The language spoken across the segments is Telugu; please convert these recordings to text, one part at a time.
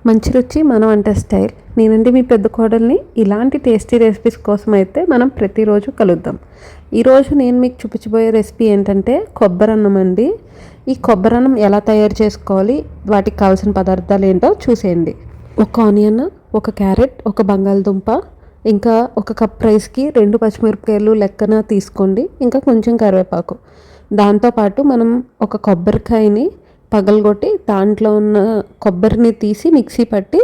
మంచి రుచి మన వంట స్టైల్. నేనండి మీ పెద్ద కోడల్ని. ఇలాంటి టేస్టీ రెసిపీస్ కోసం అయితే మనం ప్రతిరోజు కలుద్దాం. ఈరోజు నేను మీకు చూపించబోయే రెసిపీ ఏంటంటే కొబ్బరన్నం అండి. ఈ కొబ్బరన్నం ఎలా తయారు చేసుకోవాలి, వాటికి కావాల్సిన పదార్థాలు ఏంటో చూసేయండి. ఒక ఆనియన్, ఒక క్యారెట్, ఒక బంగాళదుంప, ఇంకా ఒక కప్ రైస్కి 2 పచ్చిమిరపకాయలు లెక్కన తీసుకోండి. ఇంకా కొంచెం కరివేపాకు. దాంతోపాటు మనం ఒక కొబ్బరికాయని పగలగొట్టి దాంట్లో ఉన్న కొబ్బరిని తీసి మిక్సీ పట్టి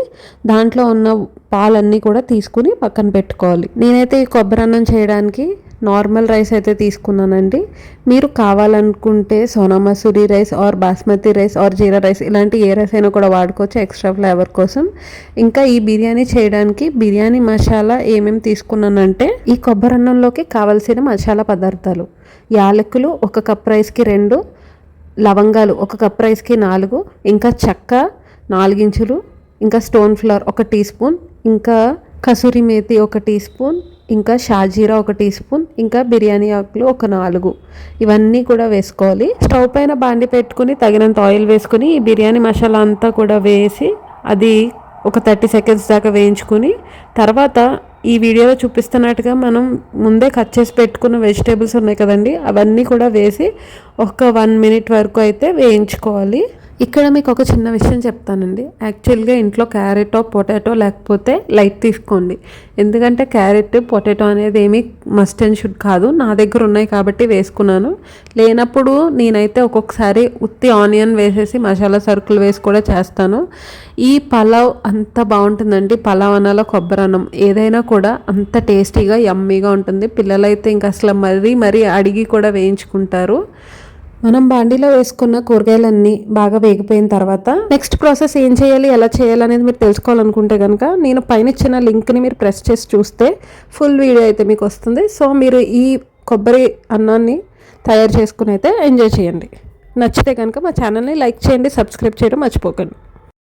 దాంట్లో ఉన్న పాలన్నీ కూడా తీసుకుని పక్కన పెట్టుకోవాలి. నేనైతే ఈ కొబ్బరి అన్నం చేయడానికి నార్మల్ రైస్ అయితే తీసుకున్నానండి. మీరు కావాలనుకుంటే Sona Masuri rice or basmati rice or jeera rice ఇలాంటి ఏ రైస్ అయినా కూడా వాడుకోవచ్చు ఎక్స్ట్రా ఫ్లేవర్ కోసం. ఇంకా ఈ బిర్యానీ చేయడానికి బిర్యానీ మసాలా ఏమేమి తీసుకున్నానంటే ఈ కొబ్బరి అన్నంలోకి కావాల్సిన మసాలా పదార్థాలు: యాలకులు ఒక కప్ రైస్కి 2, లవంగాలు ఒక కప్ రైస్కి 4, ఇంకా చెక్క 4 ఇంచులు, ఇంకా స్టోన్ ఫ్లవర్ 1 టీ స్పూన్, ఇంకా కసూరి మేతి 1 టీ స్పూన్, ఇంకా షాజీరా 1 టీ స్పూన్, ఇంకా బిర్యానీ ఆకులు ఒక 4. ఇవన్నీ కూడా వేసుకోవాలి. స్టవ్ పైన బాండి పెట్టుకుని తగినంత ఆయిల్ వేసుకుని ఈ బిర్యానీ మసాలా అంతా కూడా వేసి అది ఒక 30 సెకండ్స్ దాకా వేయించుకుని తర్వాత ఈ వీడియోలో చూపిస్తున్నట్టుగా మనం ముందే కట్ చేసి పెట్టుకున్న వెజిటేబుల్స్ ఉన్నాయి కదండి, అవన్నీ కూడా వేసి ఒక 1 మినిట్ వరకు అయితే వేయించుకోవాలి. ఇక్కడ మీకు ఒక చిన్న విషయం చెప్తానండి. యాక్చువల్గా ఇంట్లో క్యారెట్ పొటాటో లేకపోతే లైట్ తీసుకోండి. ఎందుకంటే క్యారెట్ పొటాటో అనేది ఏమీ మస్ట్ అండ్ షుడ్ కాదు. నా దగ్గర ఉన్నాయి కాబట్టి వేసుకున్నాను. లేనప్పుడు నేనైతే ఒక్కొక్కసారి ఉత్తి ఆనియన్ వేసేసి మసాలా సరుకులు వేసి కూడా చేస్తాను. ఈ పలావ్ అంత బాగుంటుందండి. పలావ్ అనాలో కొబ్బరి అన్నం ఏదైనా కూడా అంత టేస్టీగా యమ్మీగా ఉంటుంది. పిల్లలైతే ఇంకా అసలు మరీ అడిగి కూడా వేయించుకుంటారు. మనం బాండీలో వేసుకున్న కూరగాయలన్నీ బాగా వేగిపోయిన తర్వాత నెక్స్ట్ ప్రాసెస్ ఏం చేయాలి, ఎలా చేయాలి అనేది మీరు తెలుసుకోవాలనుకుంటే కనుక నేను పైన ఇచ్చిన లింక్ని మీరు ప్రెస్ చేసి చూస్తే ఫుల్ వీడియో అయితే మీకు వస్తుంది. సో మీరు ఈ కొబ్బరి అన్నాన్ని తయారు చేసుకుని అయితే ఎంజాయ్ చేయండి. నచ్చితే కనుక మా ఛానల్ని లైక్ చేయండి, సబ్స్క్రైబ్ చేయడం మర్చిపోకండి.